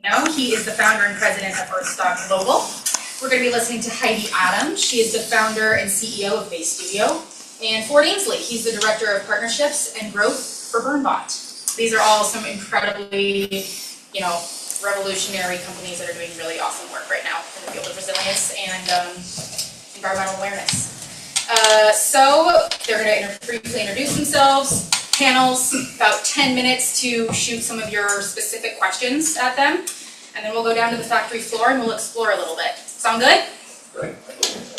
He is the founder and president of Earthstock Global. We're going to be listening to Heidi Adams. She is the founder and CEO of Bay Studio. And Ford Ainsley, he's the director of partnerships and growth for BurnBot. These are all some incredibly, revolutionary companies that are doing really awesome work right now in the field of resilience and environmental awareness. So they're going to briefly introduce themselves, panels, about 10 minutes to shoot some of your specific questions at them, and then we'll go down to the factory floor and we'll explore a little bit. Sound good? Great.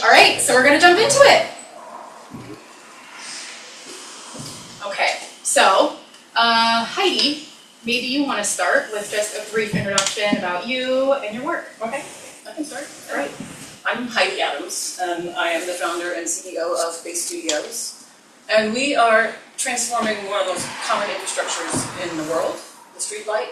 All right, so we're going to jump into it. Okay, so Heidi, maybe you want to start with just a brief introduction about you and your work. Okay, I can start. All right. I'm Heidi Adams, and I am the founder and CEO of Bay Studios. And we are transforming one of those common infrastructures in the world, the streetlight,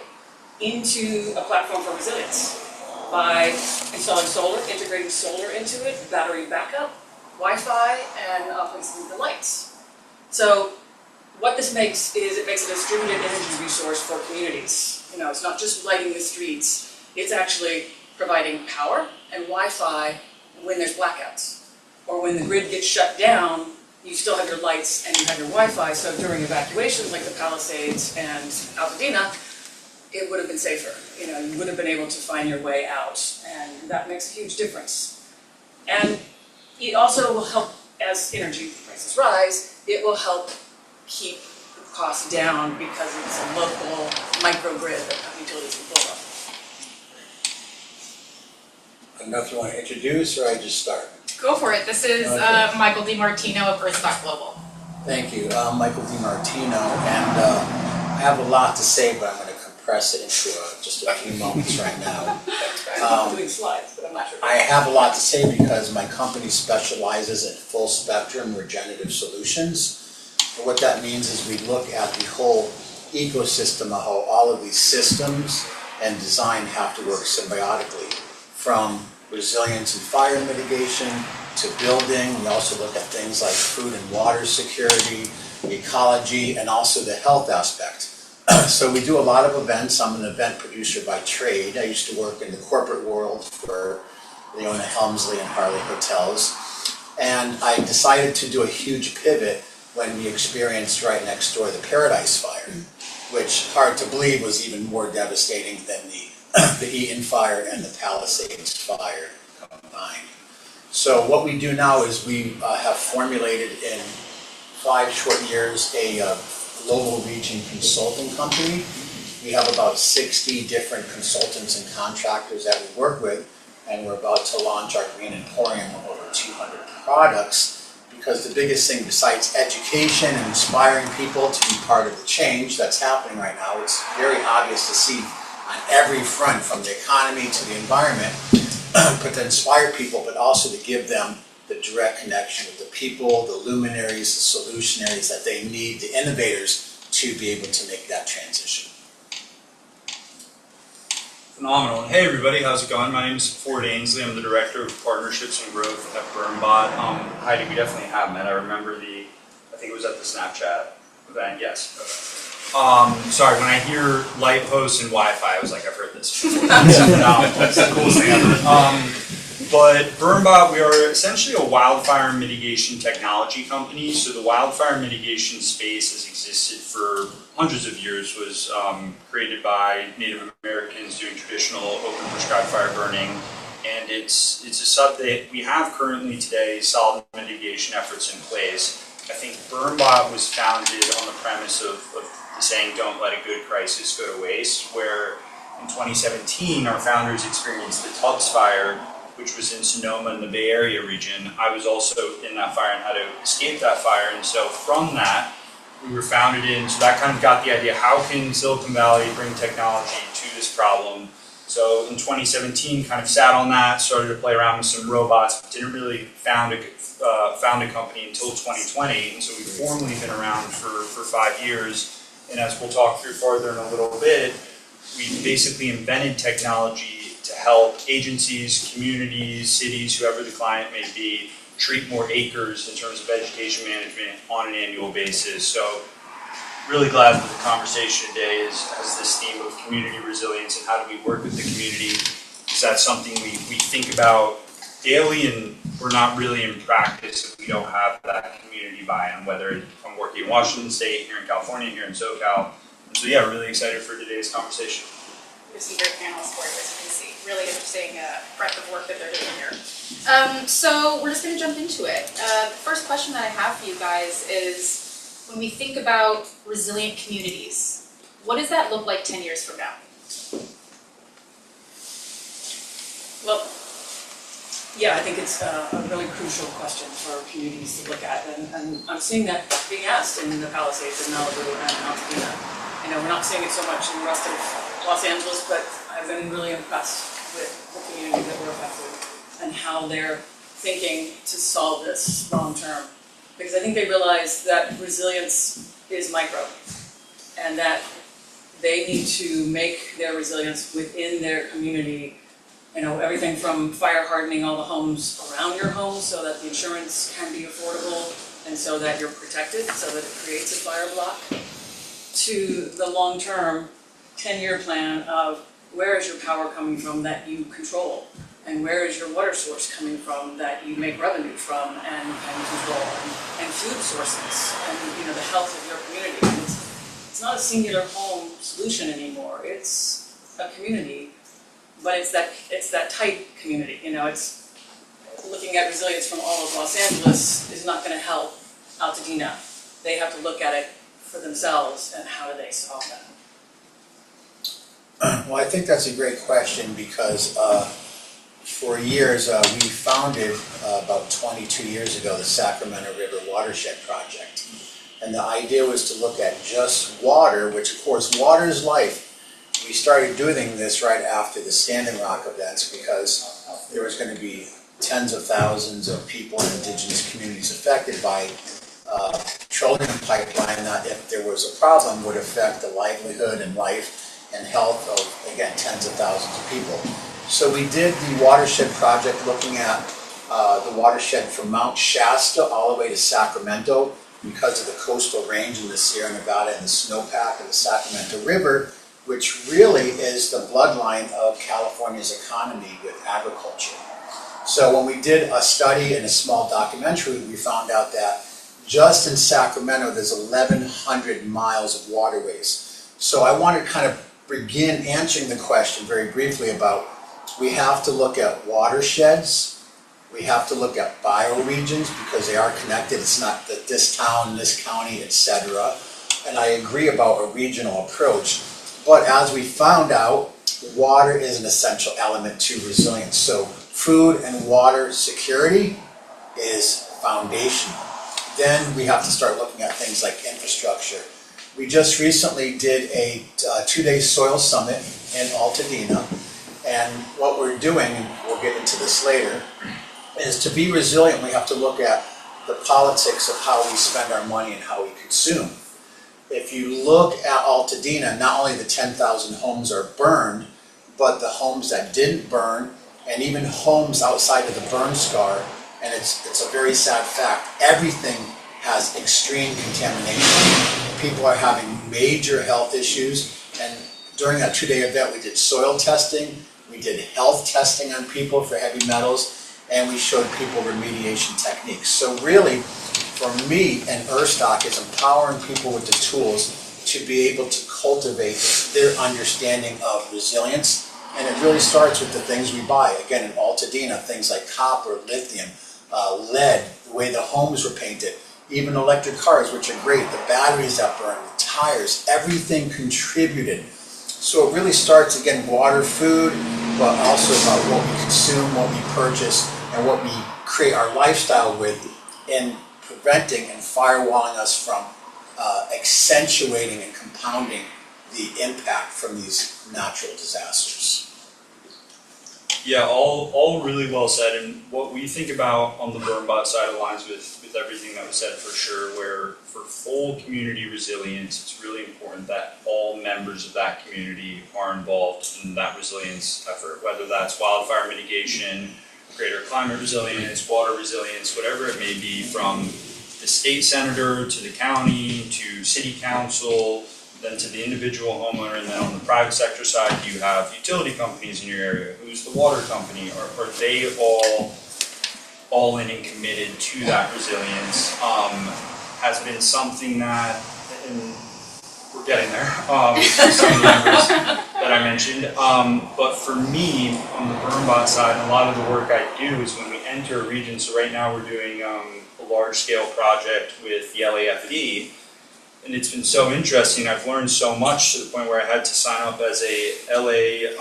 into a platform for resilience by installing solar, integrating solar into it, battery backup, Wi-Fi, and obviously the lights. So what this makes is it makes it a distributed energy resource for communities. It's not just lighting the streets, it's actually providing power and Wi-Fi when there's blackouts. Or when the grid gets shut down, you still have your lights and you have your Wi-Fi, so during evacuations like the Palisades and Altadena, it would have been safer. You would have been able to find your way out, and that makes a huge difference. And it also will help, as energy prices rise, it will help keep the costs down because it's a local microgrid that utilities can build up. I don't know if you want to introduce or I just start. Go for it. This is Okay. Michael DiMartino of Earthstock Global. Thank you. I'm Michael DiMartino, and I have a lot to say, but I'm going to compress it into just a few moments right now. I'm doing slides, but I'm not sure. I have a lot to say because my company specializes in full spectrum regenerative solutions. And what that means is we look at the whole ecosystem of how all of these systems and design have to work symbiotically, from resilience and fire mitigation to building. We also look at things like food and water security, ecology, and also the health aspect. So we do a lot of events. I'm an event producer by trade. I used to work in the corporate world for Leona Helmsley and Harley Hotels. And I decided to do a huge pivot when we experienced right next door the Paradise Fire, which, hard to believe, was even more devastating than the Eaton Fire and the Palisades Fire combined. So what we do now is we have formulated in 5 short years a global region consulting company. We have about 60 different consultants and contractors that we work with, and we're about to launch our Green Emporium of over 200 products, because the biggest thing besides education and inspiring people to be part of the change that's happening right now, it's very obvious to see on every front, from the economy to the environment, but to inspire people, but also to give them the direct connection with the people, the luminaries, the solutionaries that they need, the innovators, to be able to make that transition. Phenomenal. Hey everybody, how's it going? My name is Ford Ainsley. I'm the Director of Partnerships and Growth at BurnBot. Heidi, we definitely have met. I remember I think it was at the Snapchat event, yes. Sorry, when I hear light posts and Wi-Fi, I was like, I've heard this before. That's the coolest thing ever. But BurnBot, we are essentially a wildfire mitigation technology company. So the wildfire mitigation space has existed for hundreds of years, was created by Native Americans doing traditional open prescribed fire burning. And it's a sub that we have currently today solid mitigation efforts in place. I think BurnBot was founded on the premise of the saying, don't let a good crisis go to waste, where in 2017, our founders experienced the Tubbs Fire, which was in Sonoma in the Bay Area region. I was also in that fire and had to escape that fire. And so from that, we were founded in, so that kind of got the idea, how can Silicon Valley bring technology to this problem? So in 2017, kind of sat on that, started to play around with some robots, but didn't really found a company until 2020. And so we've formally been around for 5 years. And as we'll talk through further in a little bit, we basically invented technology to help agencies, communities, cities, whoever the client may be, treat more acres in terms of vegetation management on an annual basis. So really glad that the conversation today has this theme of community resilience and how do we work with the community, because that's something we think about daily, and we're not really in practice if we don't have that community buy-in, whether I'm working in Washington State, here in California, here in SoCal. And so yeah, really excited for today's conversation. There's some great panelists for you, as you can see. Really interesting breadth of work that they're doing here. So we're just going to jump into it. The first question that I have for you guys is, when we think about resilient communities, what does that look like 10 years from now? Well, yeah, I think it's a really crucial question for communities to look at, and I'm seeing that being asked in the Palisades, in Malibu, and Altadena. You know, we're not seeing it so much in the rest of Los Angeles, but I've been really impressed with the community that we're affected and how they're thinking to solve this long term. Because I think they realize that resilience is micro, and that they need to make their resilience within their community. You know, everything from fire hardening all the homes around your home so that the insurance can be affordable and so that you're protected, so that it creates a fire block, to the long-term 10-year plan of where is your power coming from that you control, and where is your water source coming from that you make revenue from and control, and food sources, and you know, the health of your community. And it's not a singular home solution anymore. It's a community, but it's that tight community. You know, it's looking at resilience from all of Los Angeles is not going to help Altadena. They have to look at it for themselves, and how do they solve that? Well, I think that's a great question, because for years we founded about 22 years ago the Sacramento River Watershed Project. And the idea was to look at just water, which of course water is life. We started doing this right after the Standing Rock events, because there was going to be tens of thousands of people in indigenous communities affected by petroleum pipeline that, if there was a problem, would affect the livelihood and life and health of, again, tens of thousands of people. So we did the watershed project looking at the watershed from Mount Shasta all the way to Sacramento, because of the coastal range in the Sierra Nevada and the snowpack of the Sacramento River, which really is the bloodline of California's economy with agriculture. So when we did a study and a small documentary, we found out that just in Sacramento there's 1,100 miles of waterways. So I want to kind of begin answering the question very briefly about, we have to look at watersheds, we have to look at bioregions because they are connected. It's not that this town, this county, etc. And I agree about a regional approach. But as we found out, water is an essential element to resilience. So food and water security is foundational. Then we have to start looking at things like infrastructure. We just recently did a 2-day soil summit in Altadena, and what we're doing, and we'll get into this later, is to be resilient we have to look at the politics of how we spend our money and how we consume. If you look at Altadena, not only the 10,000 homes are burned, but the homes that didn't burn, and even homes outside of the burn scar, and it's a very sad fact, everything has extreme contamination. People are having major health issues, and during that 2-day event we did soil testing, we did health testing on people for heavy metals, and we showed people remediation techniques. So really, for me and Earthstock is empowering people with the tools to be able to cultivate their understanding of resilience, and it really starts with the things we buy. Again, in Altadena, things like copper, lithium, lead, the way the homes were painted, even electric cars, which are great, the batteries that burn, the tires, everything contributed. So it really starts, again, water, food, but also about what we consume, what we purchase, and what we create our lifestyle with, in preventing and firewalling us from accentuating and compounding the impact from these natural disasters. Yeah, all really well said, and what we think about on the BurnBot side aligns with everything that was said for sure, where for full community resilience, it's really important that all members of that community are involved in that resilience effort, whether that's wildfire mitigation, greater climate resilience, water resilience, whatever it may be, from the state senator, to the county, to city council, then to the individual homeowner, and then on the private sector side, you have utility companies in your area. Who's the water company? Are they all in and committed to that resilience? Has been something that, and we're getting there, some of the members that I mentioned. But for me, on the BurnBot side, a lot of the work I do is when we enter a region. So right now we're doing a large-scale project with the LAFD, and it's been so interesting. I've learned so much to the point where I had to sign up as a LA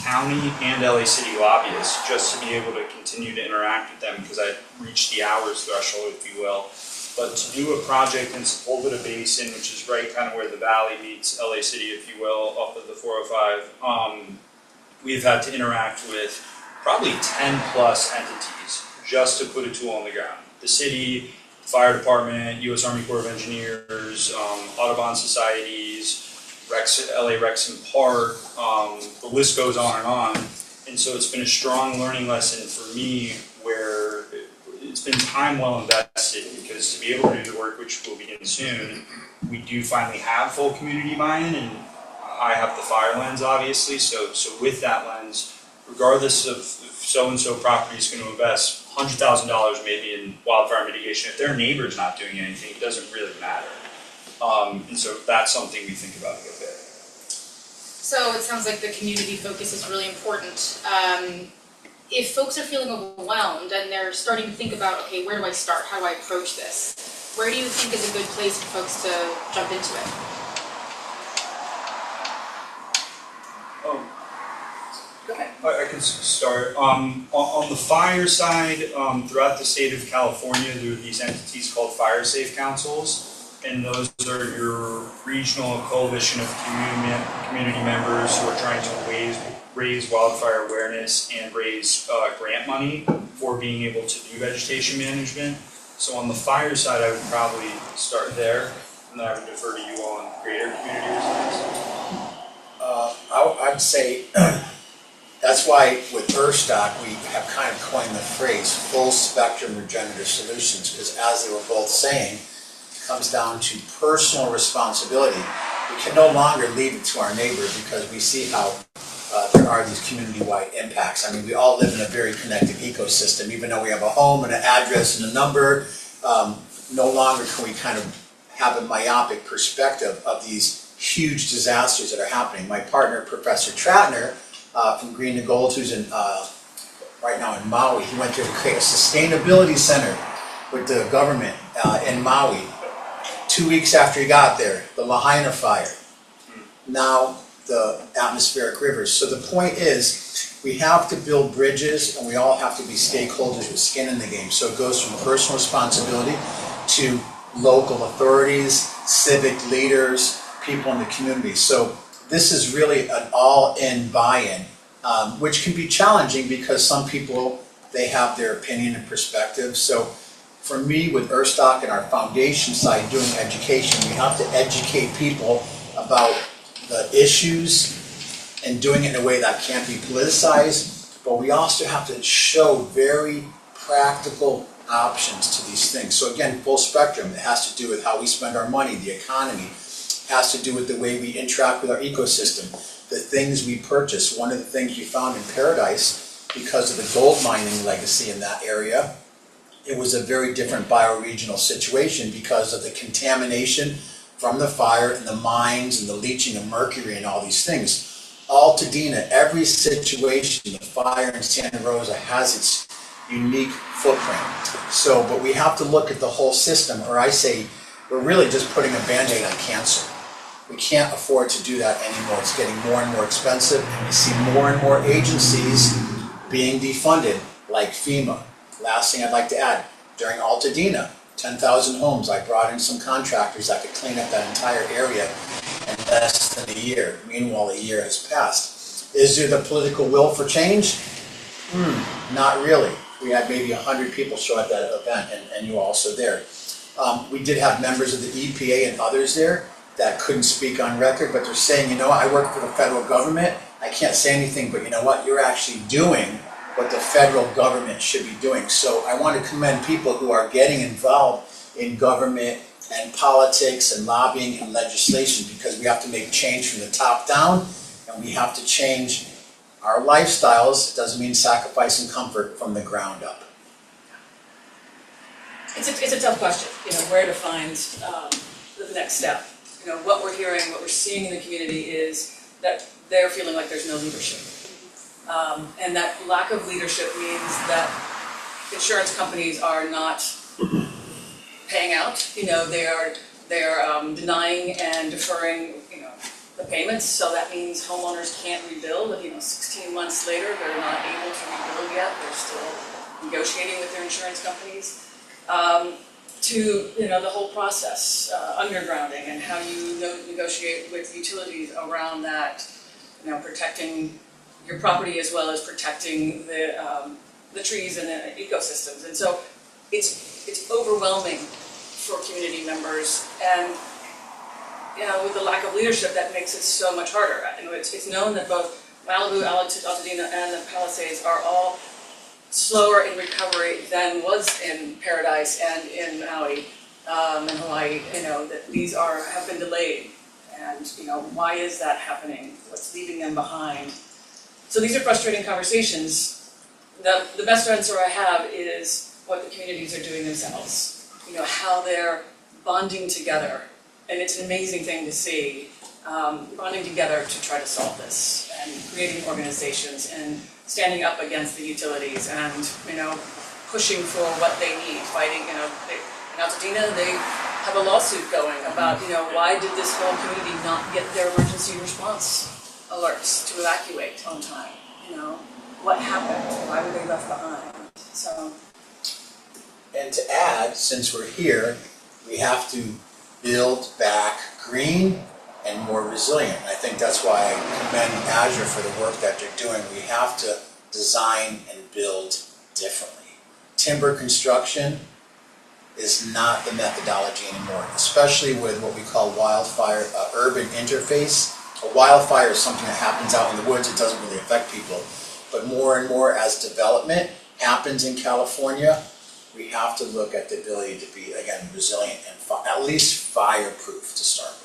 County and LA City lobbyist just to be able to continue to interact with them because I reached the hours threshold, if you will. But to do a project in Sepulveda Basin, which is right kind of where the valley meets LA City, if you will, off of the 405, we've had to interact with probably 10 plus entities just to put a tool on the ground. The city, fire department, U.S. Army Corps of Engineers, Audubon societies, LA Rexham Park, the list goes on and on. And so it's been a strong learning lesson for me where it's been time well invested, because to be able to do the work, which will begin soon, we do finally have full community buy-in, and I have the fire lens, obviously. So with that lens, regardless of if so-and-so property is going to invest $100,000 maybe in wildfire mitigation, if their neighbor's not doing anything, it doesn't really matter. And so that's something we think about a good bit. So it sounds like the community focus is really important. If folks are feeling overwhelmed and they're starting to think about, okay, where do I start? How do I approach this? Where do you think is a good place for folks to jump into it? Go ahead. I can start. On the fire side, throughout the state of California, there are these entities called fire safe councils. And those are your regional coalition of community members who are trying to raise wildfire awareness and raise grant money for being able to do vegetation management. So on the fire side, I would probably start there, and then I would defer to you on greater community resilience. I'd say that's why with Earthstock we have kind of coined the phrase full spectrum regenerative solutions, because as they were both saying, comes down to personal responsibility. We can no longer leave it to our neighbor because we see how there are these community-wide impacts. I mean, we all live in a very connected ecosystem. Even though we have a home and an address and a number, no longer can we kind of have a myopic perspective of these huge disasters that are happening. My partner, Professor Tratner, from Green to Gold, who's in right now in Maui, he went there to create a sustainability center with the government in Maui. 2 weeks after he got there, the Lahaina fire, now the atmospheric rivers. So the point is, we have to build bridges, and we all have to be stakeholders with skin in the game. So it goes from personal responsibility to local authorities, civic leaders, people in the community. So this is really an all-in buy-in, which can be challenging because some people, they have their opinion and perspective. So for me, with Earthstock and our foundation side doing education, we have to educate people about the issues and doing it in a way that can't be politicized, but we also have to show very practical options to these things. So again, full spectrum. It has to do with how we spend our money, the economy. It has to do with the way we interact with our ecosystem, the things we purchase. One of the things we found in Paradise, because of the gold mining legacy in that area, it was a very different bioregional situation because of the contamination from the fire and the mines and the leaching of mercury and all these things. Altadena, every situation, the fire in Santa Rosa has its unique footprint. So, but we have to look at the whole system, or I say, we're really just putting a Band-Aid on cancer. We can't afford to do that anymore. It's getting more and more expensive, and we see more and more agencies being defunded, like FEMA. Last thing I'd like to add, during Altadena, 10,000 homes, I brought in some contractors that could clean up that entire area in less than a year. Meanwhile, a year has passed. Is there the political will for change? Not really. We had maybe 100 people show at that event, and you were also there. We did have members of the EPA and others there that couldn't speak on record, but they're saying, you know what, I work for the federal government, I can't say anything, but you know what, you're actually doing what the federal government should be doing. So I want to commend people who are getting involved in government and politics and lobbying and legislation, because we have to make change from the top down, and we have to change our lifestyles. It doesn't mean sacrificing comfort from the ground up. It's a tough question, where to find the next step. What we're hearing, what we're seeing in the community is that they're feeling like there's no leadership. And that lack of leadership means that insurance companies are not paying out. They're denying and deferring, the payments. So that means homeowners can't rebuild. 16 months later, they're not able to rebuild yet. They're still negotiating with their insurance companies. To the whole process, undergrounding, and how you negotiate with utilities around that, protecting your property as well as protecting the trees and the ecosystems. And so it's overwhelming for community members, and with the lack of leadership, that makes it so much harder. It's known that both Malibu, Altadena, and the Palisades are all slower in recovery than was in Paradise and in Maui and Hawaii. That these have been delayed, and why is that happening? What's leaving them behind? So these are frustrating conversations. The best answer I have is what the communities are doing themselves. How they're bonding together, and it's an amazing thing to see, bonding together to try to solve this, and creating organizations and standing up against the utilities and, pushing for what they need, fighting, in Altadena, they have a lawsuit going about, why did this whole community not get their emergency response alerts to evacuate on time? What happened? Why were they left behind? So. And to add, since we're here, we have to build back green and more resilient. I think that's why I commend Azure for the work that they're doing. We have to design and build differently. Timber construction is not the methodology anymore, especially with what we call wildfire, urban interface. A wildfire is something that happens out in the woods. It doesn't really affect people. But more and more as development happens in California, we have to look at the ability to be, again, resilient and at least fireproof to start with.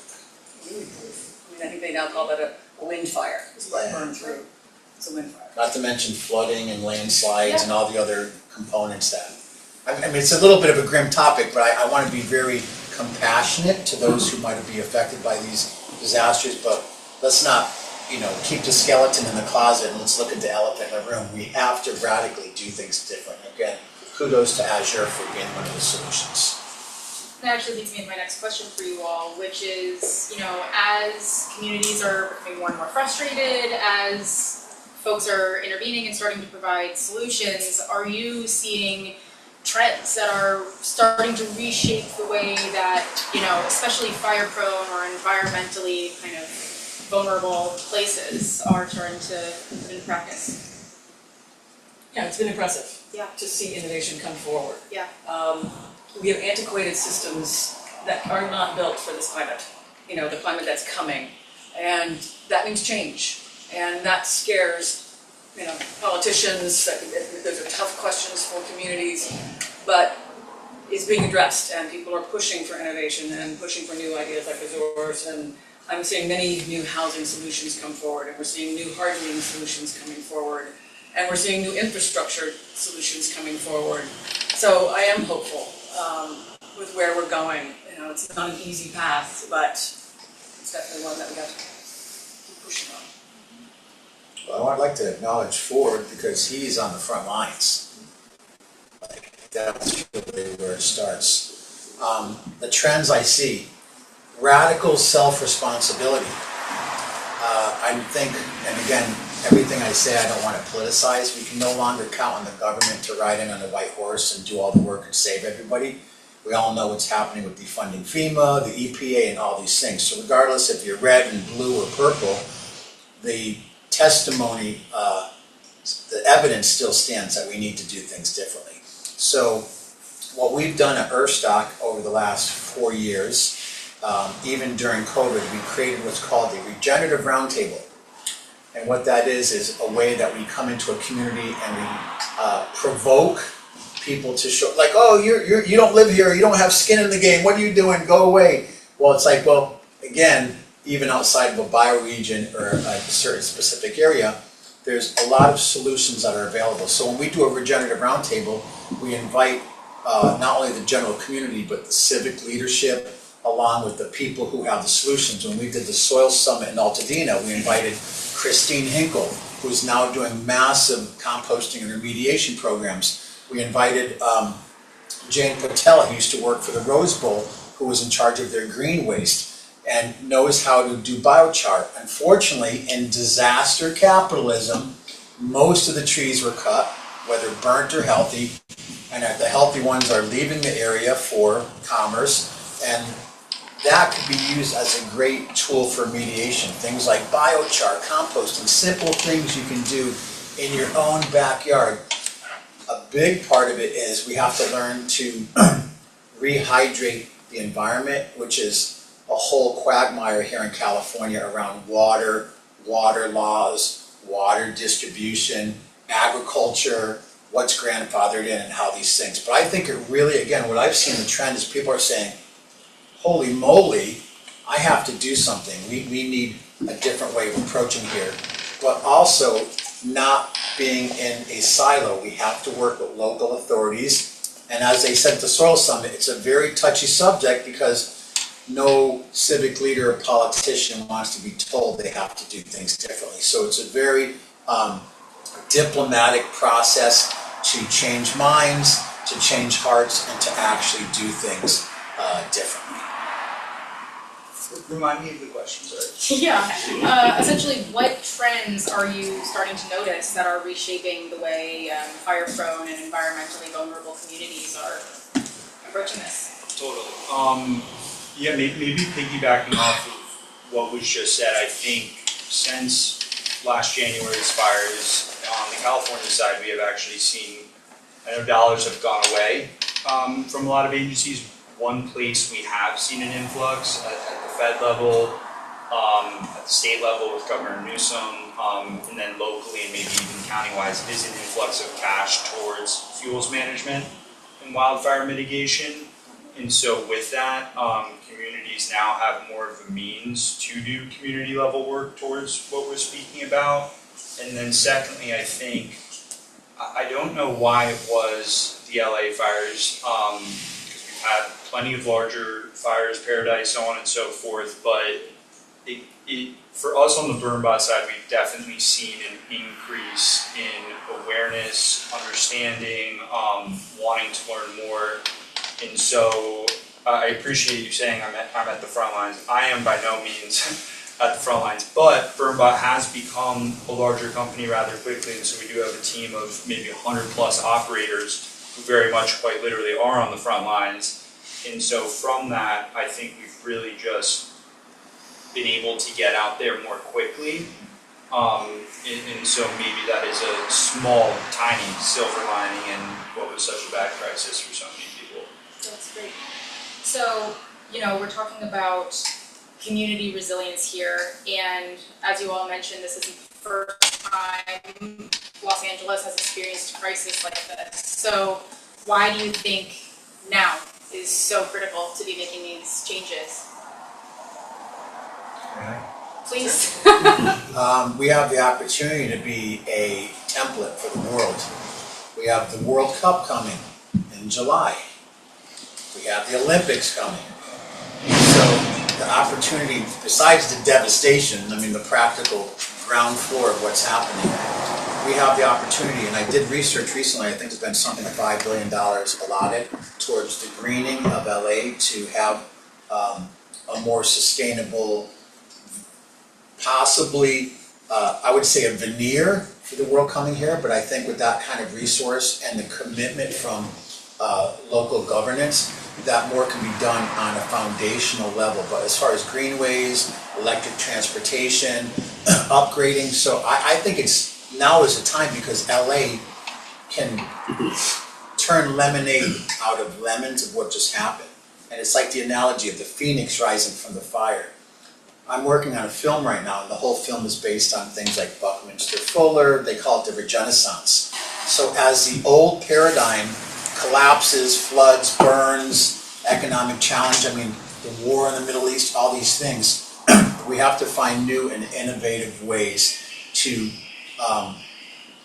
I think they now call that a wind fire, is what burned through. It's a wind fire. Not to mention flooding and landslides and all the other components that. It's a little bit of a grim topic, but I want to be very compassionate to those who might be affected by these disasters, but let's not, keep the skeleton in the closet and let's look at the elephant in the room. We have to radically do things different. Again, kudos to Azure for being one of the solutions. That actually leads me to my next question for you all, which is, as communities are becoming more and more frustrated, as folks are intervening and starting to provide solutions, are you seeing trends that are starting to reshape the way that, especially fire-prone or environmentally kind of vulnerable places are starting to put into practice? Yeah, it's been impressive. Yeah. To see innovation come forward. Yeah. We have antiquated systems that are not built for this climate, the climate that's coming, and that means change, and that scares, politicians. Those are tough questions for communities, but it's being addressed, and people are pushing for innovation and pushing for new ideas like Azure, and I'm seeing many new housing solutions come forward, and we're seeing new hardening solutions coming forward, and we're seeing new infrastructure solutions coming forward. So I am hopeful with where we're going. It's not an easy path, but it's definitely one that we have to keep pushing on. Well, I'd like to acknowledge Ford because he's on the front lines. That's really where it starts. The trends I see, radical self-responsibility. I think, and again, everything I say I don't want to politicize. We can no longer count on the government to ride in on a white horse and do all the work and save everybody. We all know what's happening with defunding FEMA, the EPA, and all these things. So regardless if you're red and blue or purple, the testimony, the evidence still stands that we need to do things differently. So what we've done at Earthstock over the last 4 years, even during COVID, we created what's called the Regenerative Roundtable. And what that is a way that we come into a community and we provoke people to show, like, oh, you don't live here, you don't have skin in the game, what are you doing, go away. Well, it's like, well, again, even outside of a bioregion or a certain specific area, there's a lot of solutions that are available. So when we do a regenerative roundtable, we invite not only the general community, but the civic leadership, along with the people who have the solutions. When we did the soil summit in Altadena, we invited Christine Hinkle, who's now doing massive composting and remediation programs. We invited Jane Patel, who used to work for the Rose Bowl, who was in charge of their green waste and knows how to do biochar. Unfortunately, in disaster capitalism, most of the trees were cut, whether burnt or healthy, and the healthy ones are leaving the area for commerce, and that could be used as a great tool for mediation. Things like biochar, composting, simple things you can do in your own backyard. A big part of it is we have to learn to rehydrate the environment, which is a whole quagmire here in California around water, water laws, water distribution, agriculture, what's grandfathered in and how these things. But I think it really, again, what I've seen the trend is people are saying, holy moly, I have to do something. We need a different way of approaching here. But also not being in a silo. We have to work with local authorities. And as they said at the Soil Summit, it's a very touchy subject because no civic leader or politician wants to be told they have to do things differently. So it's a very diplomatic process to change minds, to change hearts, and to actually do things differently. Remind me of the question, sorry. Yeah, essentially, what trends are you starting to notice that are reshaping the way fire-prone and environmentally vulnerable communities are approaching this? Totally. Yeah, maybe piggybacking off of what was just said, I think since last January's fires, on the California side, we have actually seen, I know dollars have gone away from a lot of agencies. One place we have seen an influx at the Fed level, at the state level with Governor Newsom, and then locally and maybe even county-wise is an influx of cash towards fuels management and wildfire mitigation. And so with that, communities now have more of a means to do community level work towards what we're speaking about. And then secondly, I think, I don't know why it was the LA fires, because we've had plenty of larger fires, Paradise, so on and so forth, but for us on the BurnBot side, we've definitely seen an increase in awareness, understanding, wanting to learn more. And so I appreciate you saying I'm at the front lines. I am by no means at the front lines, but BurnBot has become a larger company rather quickly, and so we do have a team of maybe 100 plus operators who very much quite literally are on the front lines. And so from that, I think we've really just been able to get out there more quickly. And so maybe that is a small, tiny silver lining in what was such a bad crisis for so many people. That's great. So, we're talking about community resilience here, and as you all mentioned, this isn't the first time Los Angeles has experienced a crisis like this. So, why do you think now is so critical to be making these changes? Please. We have the opportunity to be a template for the world. We have the World Cup coming in July. We have the Olympics coming. So the opportunity, besides the devastation, the practical ground floor of what's happening, we have the opportunity, and I did research recently, I think there's been something like $5 billion allotted towards the greening of LA to have a more sustainable, possibly, I would say a veneer for the world coming here, but I think with that kind of resource and the commitment from local governance, that more can be done on a foundational level. But as far as greenways, electric transportation, upgrading, so I think now is the time because LA can turn lemonade out of lemons of what just happened. And it's like the analogy of the phoenix rising from the fire. I'm working on a film right now, and the whole film is based on things like Buckminster Fuller. They call it the Renaissance. So as the old paradigm collapses, floods, burns, economic challenge, I mean, the war in the Middle East, all these things, we have to find new and innovative ways to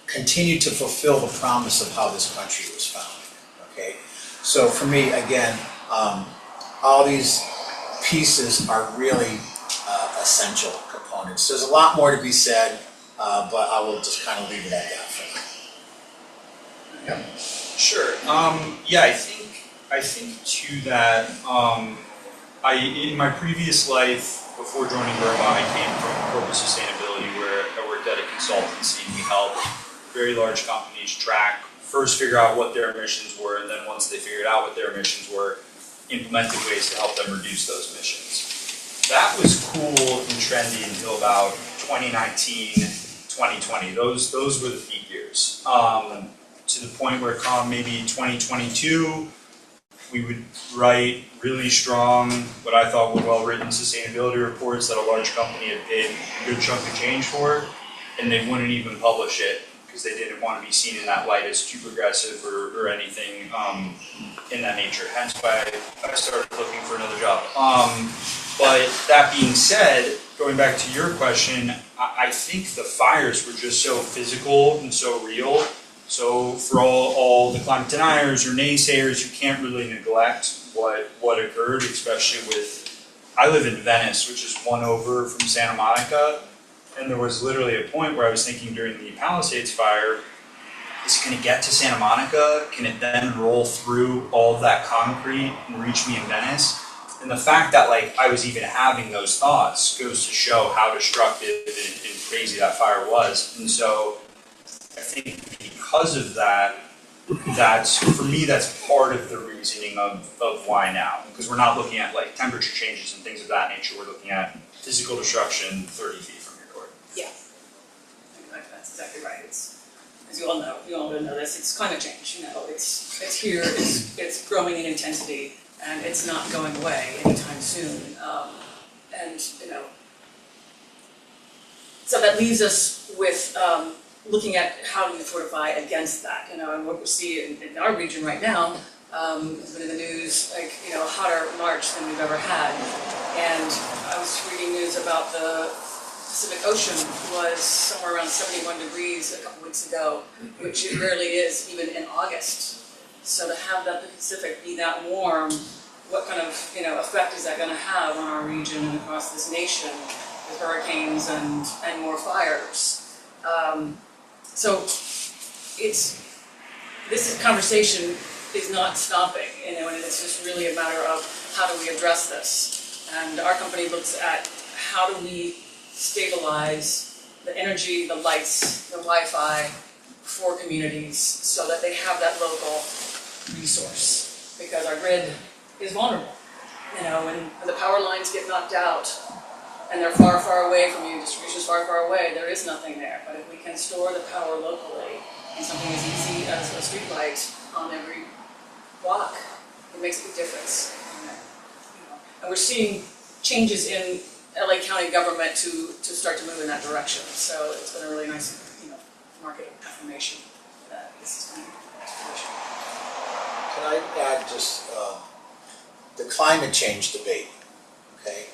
continue to fulfill the promise of how this country was founded, okay? So for me, again, all these pieces are really essential components. There's a lot more to be said, but I will just kind of leave it at that for now. Yeah. Sure. Yeah, I think to that, in my previous life, before joining BurnBot, I came from corporate sustainability where I worked at a consultancy, and we helped very large companies figure out what their emissions were, and then once they figured out what their emissions were, implemented ways to help them reduce those emissions. That was cool and trendy until about 2019, 2020. Those were the peak years. To the point where come maybe 2022, we would write really strong, what I thought were well-written sustainability reports that a large company had paid a good chunk of change for, and they wouldn't even publish it because they didn't want to be seen in that light as too progressive or anything in that nature. Hence why I started looking for another job. But that being said, going back to your question, I think the fires were just so physical and so real. So for all the climate deniers or naysayers, you can't really neglect what occurred, especially I live in Venice, which is one over from Santa Monica, and there was literally a point where I was thinking during the Palisades fire, is it going to get to Santa Monica? Can it then roll through all of that concrete and reach me in Venice? And the fact that I was even having those thoughts goes to show how destructive and crazy that fire was. And so I think because of that, for me, that's part of the reasoning of why now. Because we're not looking at temperature changes and things of that nature. We're looking at physical destruction 30 feet from your door. Yeah, that's exactly right. It's, as you all know this, it's climate change. It's here, it's growing in intensity, and it's not going away anytime soon. So that leaves us with looking at how do we fortify against that, and what we see in our region right now has been in the news, a hotter March than we've ever had. And I was reading news about the Pacific Ocean was somewhere around 71 degrees a couple weeks ago, which it rarely is even in August. So to have the Pacific be that warm, what kind of effect is that going to have on our region and across this nation with hurricanes and more fires? So this conversation is not stopping, and it's just really a matter of how do we address this. And our company looks at how do we stabilize the energy, the lights, the Wi-Fi for communities so that they have that local resource, because our grid is vulnerable. When the power lines get knocked out and they're far, far away from you, distribution's far, far away, there is nothing there. But if we can store the power locally in something as easy as a street light on every block, it makes a big difference. And we're seeing changes in LA County government to start to move in that direction. So it's been a really nice, market affirmation that this is coming to fruition. Can I add just the climate change debate, okay?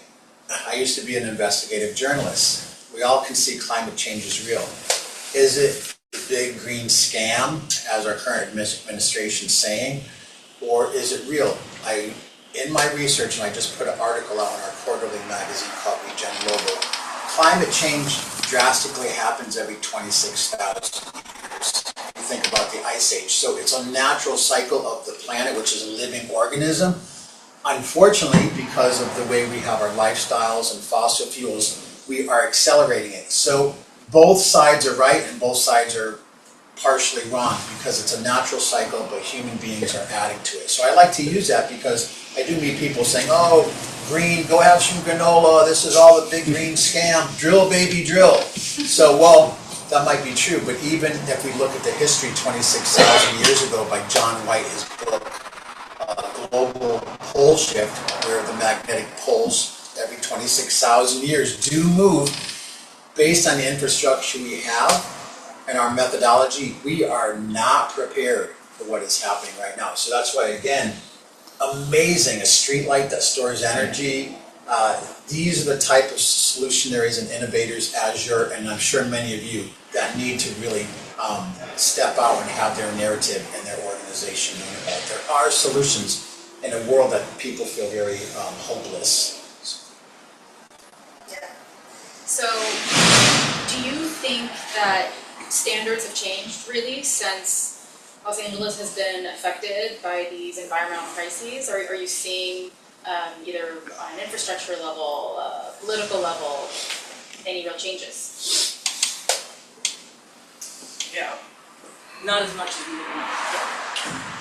I used to be an investigative journalist. We all can see climate change is real. Is it a big green scam, as our current administration is saying, or is it real? In my research, and I just put an article out in our quarterly magazine called Regen Global, climate change drastically happens every 26,000 years. You think about the Ice Age. So it's a natural cycle of the planet, which is a living organism. Unfortunately, because of the way we have our lifestyles and fossil fuels, we are accelerating it. So both sides are right and both sides are partially wrong, because it's a natural cycle, but human beings are adding to it. So I like to use that because I do meet people saying, oh, green, go have some granola, this is all a big green scam, drill baby drill. So, well, that might be true, but even if we look at the history 26,000 years ago by John White, his book, Global Pole Shift, where the magnetic poles every 26,000 26,000 years do move based on the infrastructure we have and our methodology. We are not prepared for what is happening right now. So that's why, again, amazing, a street light that stores energy. These are the type of solutionaries and innovators, Azure, and I'm sure many of you, that need to really step out and have their narrative and their organization known about. There are solutions in a world that people feel very hopeless. Yeah. So, do you think that standards have changed really since Los Angeles has been affected by these environmental crises? Or are you seeing either on an infrastructure level, political level, any real changes? Yeah, not as much as we would want.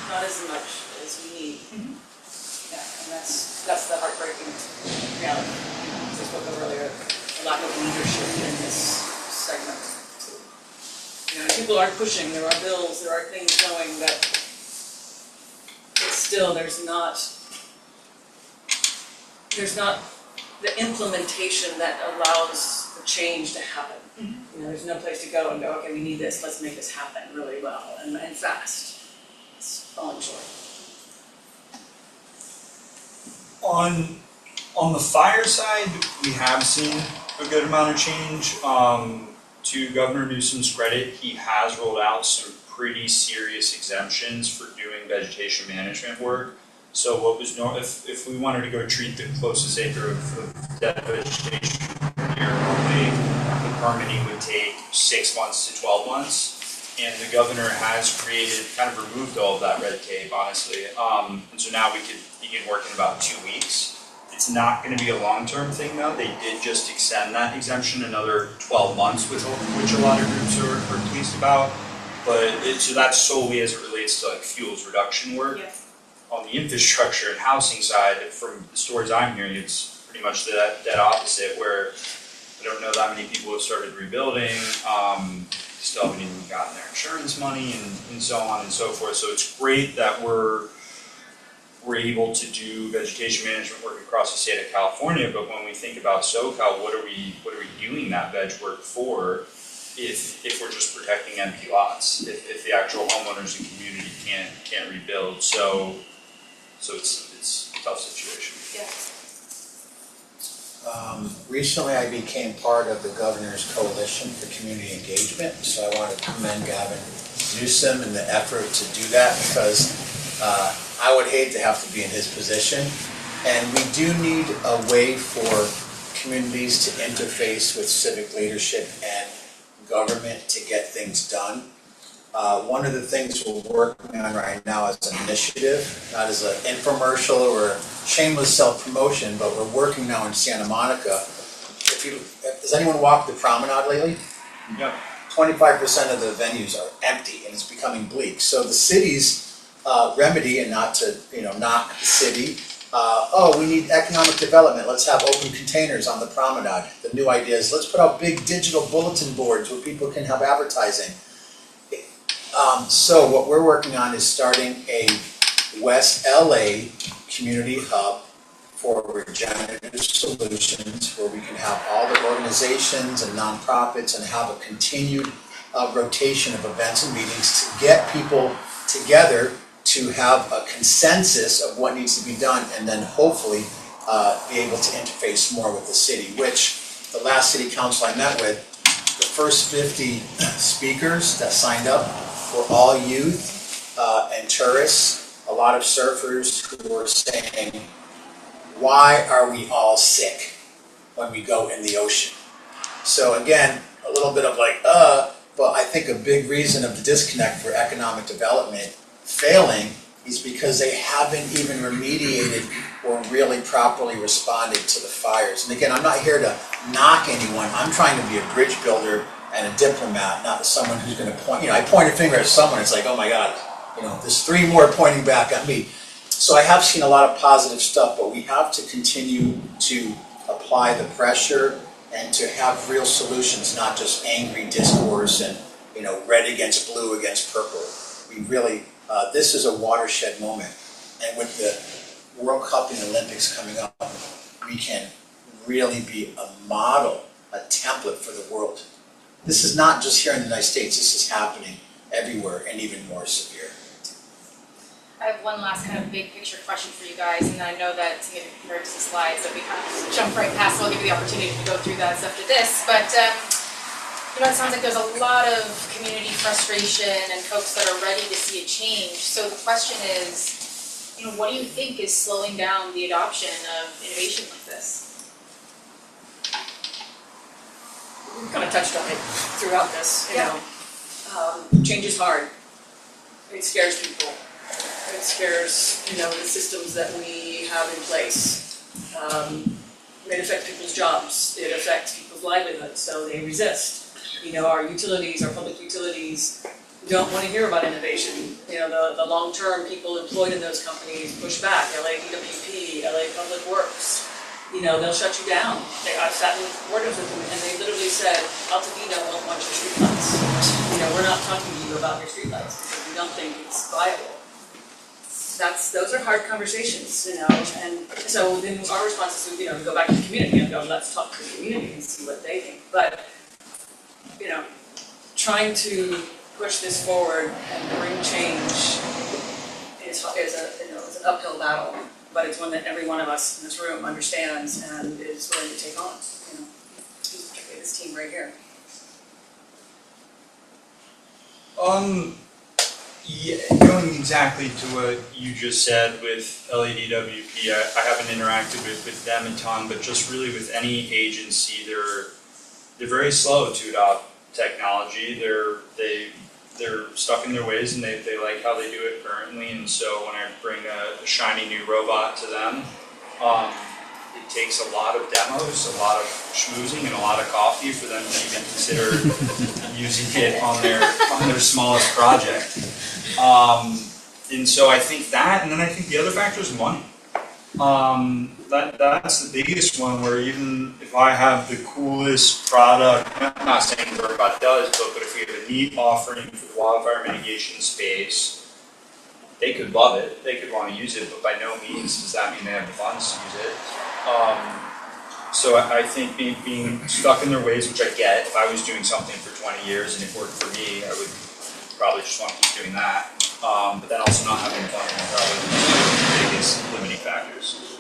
Not as much as we need. Yeah, and that's the heartbreaking reality. As I spoke of earlier, a lack of leadership in this segment. People are pushing, there are bills, there are things going that, but still there's not the implementation that allows the change to happen. There's no place to go and go, okay, we need this, let's make this happen really well and fast. It's falling short. On the fire side, we have seen a good amount of change. To Governor Newsom's credit, he has rolled out some pretty serious exemptions for doing vegetation management work. So what was if we wanted to go treat the closest acre of dead vegetation here, normally the permitting would take 6 months to 12 months. And the governor has kind of removed all of that red tape, honestly. And so now we could begin work in about 2 weeks. It's not going to be a long-term thing though. They did just extend that exemption another 12 months, which a lot of groups are pleased about. But so that's solely as it relates to like fuels reduction work. Yeah. On the infrastructure and housing side, from the stories I'm hearing, it's pretty much the dead opposite, where I don't know that many people have started rebuilding, still haven't even gotten their insurance money and so on and so forth. So it's great that we're able to do vegetation management work across the state of California, but when we think about SoCal, what are we doing that veg work for if we're just protecting empty lots, if the actual homeowners and community can't rebuild? So it's a tough situation. Yeah. Recently I became part of the Governor's Coalition for Community Engagement, so I want to commend Gavin Newsom in the effort to do that, because I would hate to have to be in his position. And we do need a way for communities to interface with civic leadership and government to get things done. One of the things we're working on right now is an initiative, not as an infomercial or shameless self-promotion, but we're working now in Santa Monica. Has anyone walked the promenade lately? Yeah. 25% of the venues are empty and it's becoming bleak. So the city's remedy, and not to knock the city, we need economic development, let's have open containers on the promenade. The new idea is let's put out big digital bulletin boards where people can have advertising. So what we're working on is starting a West LA community hub for regenerative solutions, where we can have all the organizations and nonprofits and have a continued rotation of events and meetings to get people together to have a consensus of what needs to be done, and then hopefully be able to interface more with the city, which the last city council I met with, the first 50 speakers that signed up were all youth and tourists, a lot of surfers who were saying, why are we all sick when we go in the ocean? So again, a little bit of but I think a big reason of the disconnect for economic development failing is because they haven't even remediated or really properly responded to the fires. And again, I'm not here to knock anyone. I'm trying to be a bridge builder and a diplomat, not someone who's going to point. I point a finger at someone, it's like, oh my God, there's 3 more pointing back at me. So I have seen a lot of positive stuff, but we have to continue to apply the pressure and to have real solutions, not just angry discourse and red against blue against purple. We really, this is a watershed moment, and with the World Cup and Olympics coming up, we can really be a model, a template for the world. This is not just here in the United States, this is happening everywhere and even more severe. I have one last kind of big picture question for you guys, and I know that it's going to be compared to the slides that we kind of jump right past, so I'll give you the opportunity to go through that after this. But you know, it sounds like there's a lot of community frustration and folks that are ready to see a change. So the question is, you know, what do you think is slowing down the adoption of innovation like this? We kind of touched on it throughout this, you know. Change is hard. It scares people. It scares, you know, the systems that we have in place. It affects people's jobs. It affects people's livelihoods, so they resist. You know, our utilities, our public utilities, don't want to hear about innovation. You know, the long-term people employed in those companies push back. LA DWP, LA Public Works. You know, they'll shut you down. I've sat in quarters with them, and they literally said, Altadena won't want your streetlights. You know, we're not talking to you about your streetlights because we don't think it's viable. Those are hard conversations, you know, and so then our response is, you know, we go back to the community and go, let's talk to the community and see what they think. But, you know, trying to push this forward and bring change is an uphill battle, but it's one that every one of us in this room understands and is willing to take on, you know, particularly this team right here. Yeah, going exactly to what you just said with LADWP, I haven't interacted with them a ton, but just really with any agency, they're very slow to adopt technology. They're stuck in their ways, and they like how they do it currently. And so when I bring a shiny new robot to them, it takes a lot of demos, a lot of schmoozing, and a lot of coffee for them to even consider using it on their smallest project. And so I think that, and then I think the other factor is money. That's the biggest one, where even if I have the coolest product, I'm not saying BurnBot does, but if we have a neat offering for the wildfire mitigation space, they could love it, they could want to use it, but by no means does that mean they have the funds to use it. So I think being stuck in their ways, which I get, if I was doing something for 20 years and it worked for me, I would probably just want to keep doing that. But then also not having fun are probably the biggest limiting factors.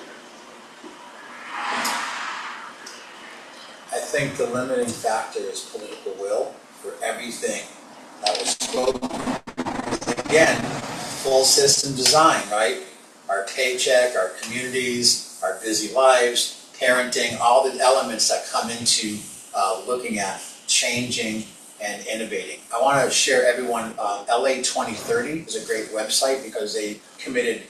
I think the limiting factor is political will for everything that was spoken. Again, full system design, right? Our paycheck, our communities, our busy lives, parenting, all the elements that come into looking at changing and innovating. I want to share everyone, LA 2030 is a great website because they committed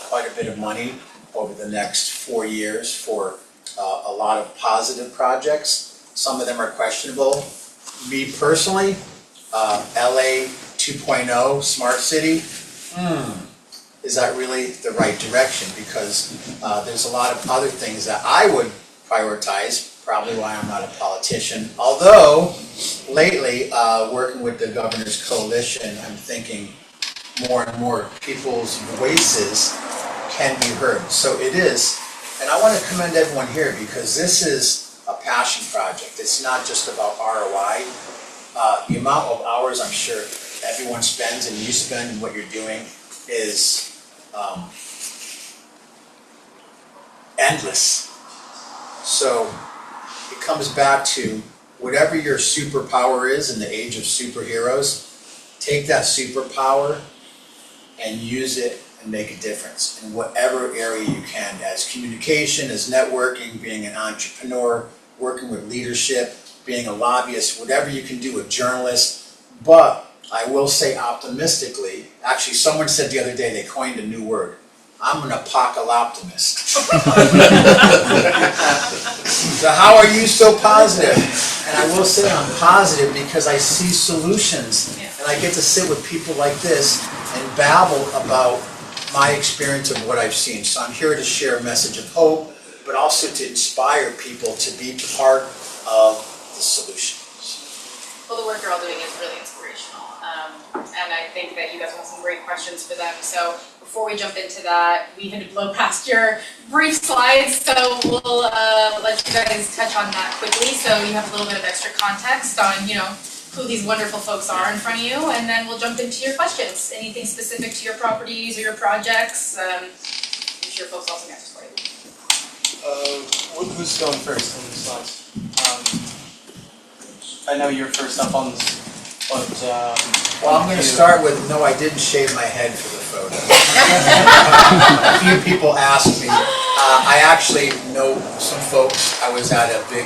quite a bit of money over the next 4 years for a lot of positive projects. Some of them are questionable. Me personally, LA 2.0 Smart City, is that really the right direction? Because there's a lot of other things that I would prioritize, probably why I'm not a politician. Although, lately, working with the Governor's Coalition, I'm thinking more and more people's voices can be heard. So it is, and I want to commend everyone here because this is a passion project. It's not just about ROI. The amount of hours I'm sure everyone spends and you spend in what you're doing is endless. So it comes back to whatever your superpower is in the age of superheroes, take that superpower and use it and make a difference in whatever area you can, as communication, as networking, being an entrepreneur, working with leadership, being a lobbyist, whatever you can do, a journalist. But I will say optimistically, actually someone said the other day, they coined a new word, I'm an apocalyptimist. So how are you so positive? And I will say I'm positive because I see solutions and I get to sit with people like this and babble about my experience of what I've seen. So I'm here to share a message of hope, but also to inspire people to be part of the solution. Well, the work you're all doing is really inspirational. and I think that you guys will have some great questions for them. So before we jump into that, we had to blow past your brief slides, so we'll let you guys touch on that quickly, so you have a little bit of extra context on, you know, who these wonderful folks are in front of you, and then we'll jump into your questions. Anything specific to your properties or your projects, I'm sure folks also have answers for you. Who's going first on the slides? I know you're first up on this, but Well, I'm going to start with, no, I didn't shave my head for the photo. A few people asked me. I actually know some folks. I was at a big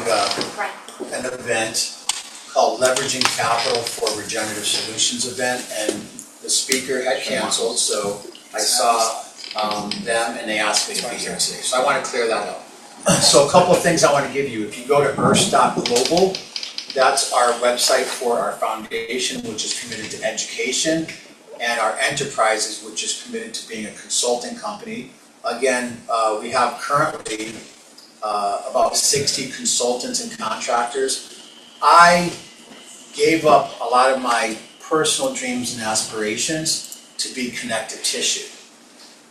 an event called Leveraging Capital for Regenerative Solutions event, and the speaker had canceled, so I saw them and they asked me to be here today. So I want to clear that up. So a couple of things I want to give you. If you go to Earthstock Global, that's our website for our foundation, which is committed to education, and our enterprises, which is committed to being a consulting company. Again, we have currently about 60 consultants and contractors. I gave up a lot of my personal dreams and aspirations to be connective tissue.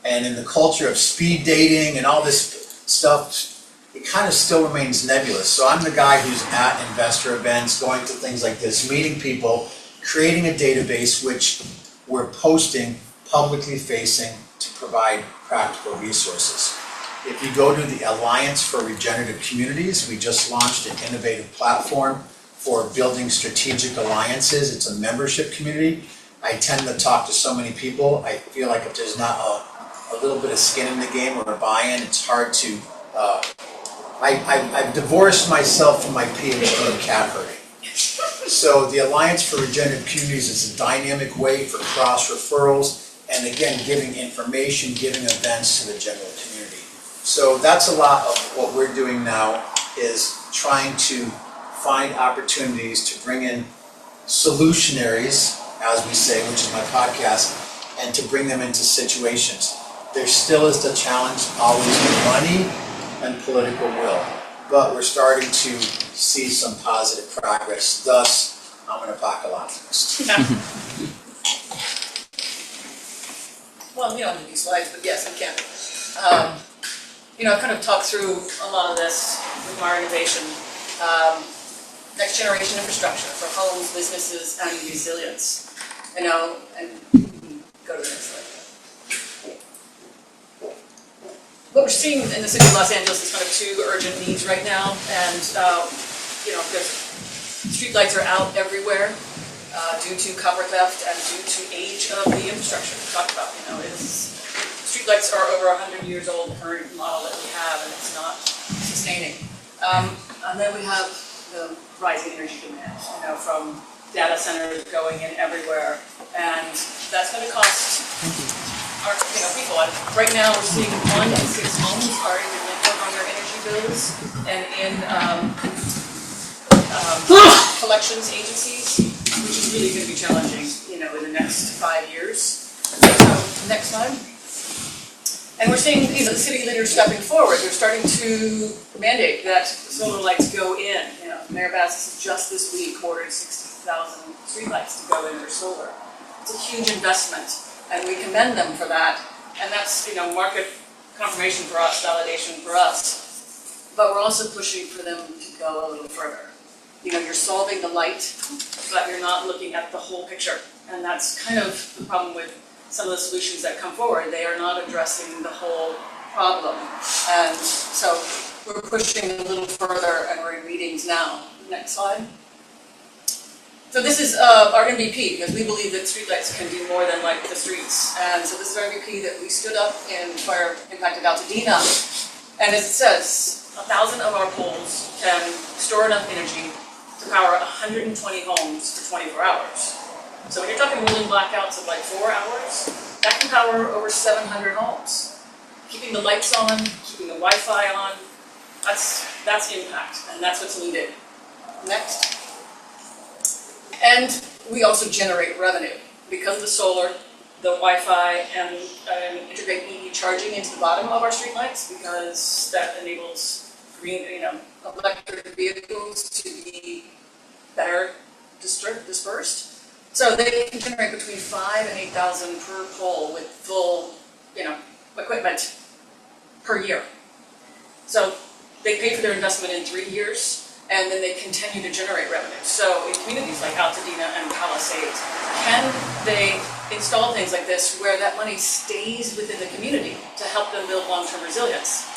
And in the culture of speed dating and all this stuff, it kind of still remains nebulous. So I'm the guy who's at investor events, going to things like this, meeting people, creating a database which we're posting publicly facing to provide practical resources. If you go to the Alliance for Regenerative Communities, we just launched an innovative platform for building strategic alliances. It's a membership community. I tend to talk to so many people. I feel like if there's not a little bit of skin in the game or a buy-in, it's hard to I've divorced myself from my PhD in cat herding. So the Alliance for Regenerative Communities is a dynamic way for cross-referrals and again, giving information, giving events to the general community. So that's a lot of what we're doing now, is trying to find opportunities to bring in solutionaries, as we say, which is my podcast, and to bring them into situations. There still is the challenge always with money and political will, but we're starting to see some positive progress. Thus, I'm an apocalypse. Well, we don't need these slides, but yes, I can. You know, I kind of talked through a lot of this with my organization. Next generation infrastructure for homes, businesses, and resilience. You know, and go to the next slide. What we're seeing in the city of Los Angeles is kind of two urgent needs right now, and you know, streetlights are out everywhere due to copper theft and due to age of the infrastructure. We talked about, you know, streetlights are over 100 years old, the current model that we have, and it's not sustaining. And then we have the rising energy demand, you know, from data centers going in everywhere, and that's going to cost our, you know, people. And right now, we're seeing 1 in 6 homes are in delinquent on their energy bills, and in collections agencies, which is really going to be challenging, you know, in the next 5 years. So, next slide. And we're seeing the city leaders stepping forward. They're starting to mandate that solar lights go in. You know, Mayor Bass just this week ordered 60,000 streetlights to go in their solar. It's a huge investment, and we commend them for that. And that's, you know, market confirmation for us, validation for us. But we're also pushing for them to go a little further. You know, you're solving the light, but you're not looking at the whole picture. And that's kind of the problem with some of the solutions that come forward. They are not addressing the whole problem. And so we're pushing a little further, and we're in meetings now. Next slide. So this is our MVP, because we believe that streetlights can do more than light the streets. And so this is our MVP that we stood up in fire impacted Altadena. And as it says, 1,000 of our poles can store enough energy to power 120 homes for 24 hours. So when you're talking rolling blackouts of like 4 hours, that can power over 700 homes. Keeping the lights on, keeping the Wi-Fi on, that's impact, and that's what's needed. Next. And we also generate revenue because of the solar, the Wi-Fi, and integrate EV charging into the bottom of our streetlights, because that enables green, you know, electric vehicles to be better dispersed. So they can generate between 5,000 and 8,000 per pole with full, equipment per year. So they pay for their investment in 3 years, and then they continue to generate revenue. So in communities like Altadena and Palisades, can they install things like this where that money stays within the community to help them build long-term resilience?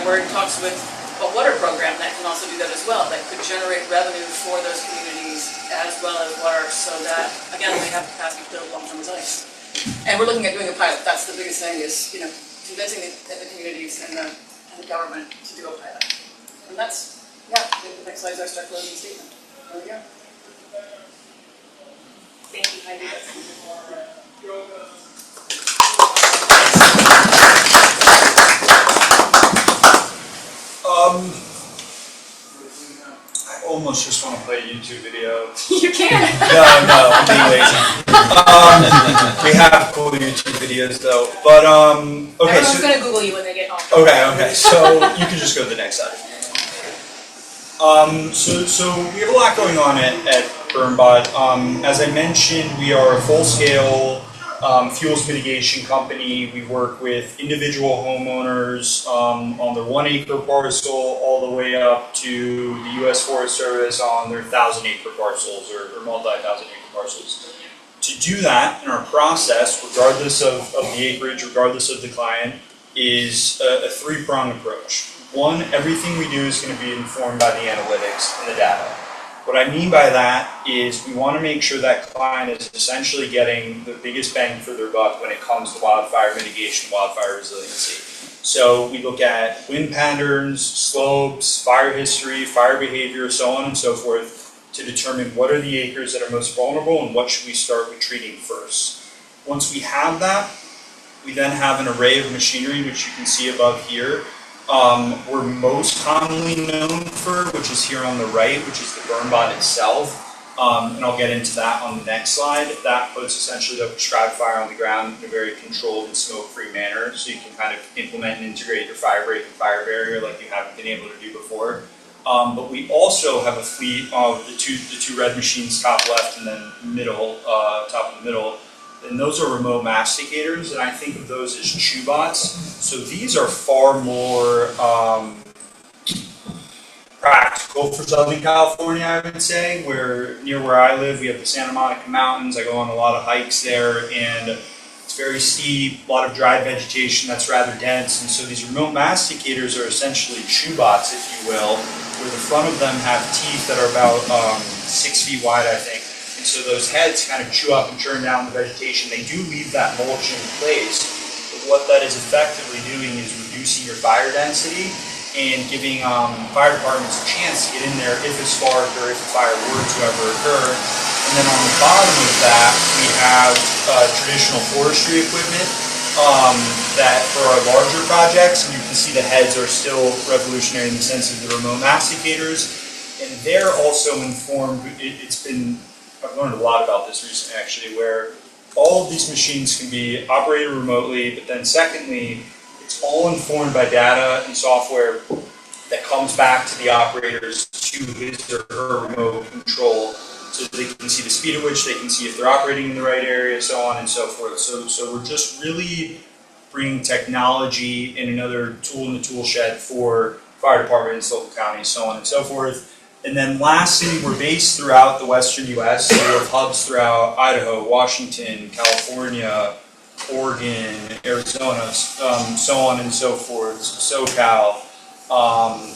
We're in talks with a water program that can also do that as well, that could generate revenue for those communities as well as water, so that, again, they have capacity to build long-term resilience. And we're looking at doing a pilot. That's the biggest thing is, convincing the communities and the government to do a pilot. And that's, the next slide is our start closing statement. There we go. Thank you, Heidi. I almost just want to play a YouTube video. You can. No, I'm being lazy. We have cool YouTube videos though, but okay. Everyone's gonna Google you when they get home. Okay. So you can just go to the next slide. So we have a lot going on at BurnBot. As I mentioned, we are a full-scale fuels mitigation company. We work with individual homeowners on their 1 acre parcel all the way up to the U.S. Forest Service on their 1,000 acre parcels or multi-1,000 acre parcels. To do that in our process, regardless of the acreage, regardless of the client, is a three-pronged approach. One, everything we do is going to be informed by the analytics and the data. What I mean by that is we want to make sure that client is essentially getting the biggest bang for their buck when it comes to wildfire mitigation, wildfire resiliency. So we look at wind patterns, slopes, fire history, fire behavior, so on and so forth, to determine what are the acres that are most vulnerable and what should we start with treating first. Once we have that, we then have an array of machinery, which you can see above here. We're most commonly known for, which is here on the right, which is the BurnBot itself. And I'll get into that on the next slide. That puts essentially the prescribed fire on the ground in a very controlled and smoke-free manner, so you can kind of implement and integrate your fire break and fire barrier like you haven't been able to do before. But we also have a fleet of the two red machines, top left and then middle, top of the middle. And those are remote masticators, and I think of those as chew-bots. So these are far more practical for Southern California, I would say. Near where I live, we have the Santa Monica Mountains. I go on a lot of hikes there, and it's very steep, a lot of dry vegetation that's rather dense. And so these remote masticators are essentially chew-bots, if you will, where the front of them have teeth that are about 6 feet wide, I think. And so those heads kind of chew up and churn down the vegetation. They do leave that mulch in place, but what that is effectively doing is reducing your fire density and giving fire departments a chance to get in there if a spark or if a fire were to ever occur. And then on the bottom of that, we have traditional forestry equipment that for our larger projects, and you can see the heads are still revolutionary in the sense of the remote masticators, and they're also informed. I've learned a lot about this recently, actually, where all of these machines can be operated remotely, but then secondly, it's all informed by data and software that comes back to the operators to his or her remote control, so they can see the speed at which they can see if they're operating in the right area, so on and so forth. So we're just really bringing technology and another tool in the tool shed for fire departments, local counties, so on and so forth. And then lastly, we're based throughout the western U.S., so we have hubs throughout Idaho, Washington, California, Oregon, Arizona, so on and so forth, SoCal,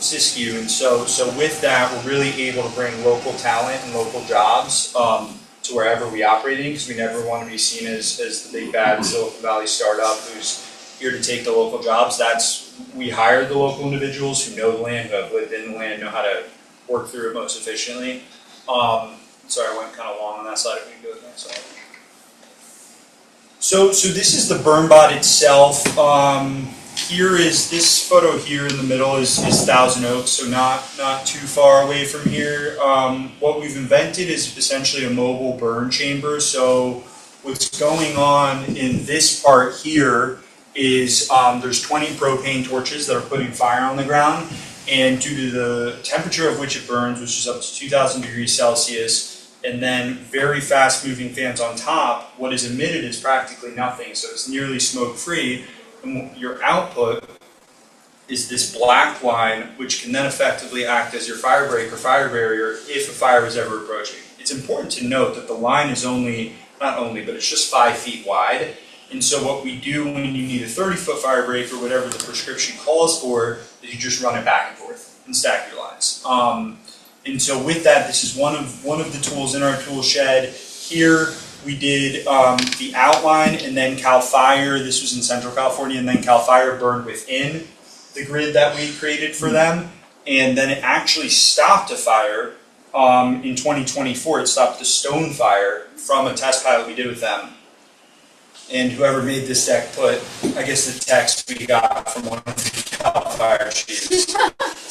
Siskiyou. And so with that, we're really able to bring local talent and local jobs to wherever we operate in, because we never want to be seen as the big bad Silicon Valley startup who's here to take the local jobs. We hire the local individuals who know the land, who have lived in the land, know how to work through it most efficiently. Sorry, I went kind of long on that slide. If we can go to the next slide. So this is the BurnBot itself. Here is this photo here in the middle is Thousand Oaks, so not too far away from here. What we've invented is essentially a mobile burn chamber. So what's going on in this part here is there's 20 propane torches that are putting fire on the ground. And due to the temperature of which it burns, which is up to 2,000 degrees Celsius, and then very fast moving fans on top, what is emitted is practically nothing, so it's nearly smoke free. And your output is this black line, which can then effectively act as your fire break or fire barrier if a fire is ever approaching. It's important to note that the line is but it's just 5 feet wide. And so what we do when you need a 30-foot fire break or whatever the prescription calls for, is you just run it back and forth and stack your lines. And so with that, this is one of the tools in our tool shed. Here we did the outline, and then CAL FIRE, this was in Central California, and then CAL FIRE burned within the grid that we created for them. And then it actually stopped a fire in 2024. It stopped the stone fire from a test pilot we did with them. And whoever made this deck put, I guess, the text we got from one of the CAL FIRE chiefs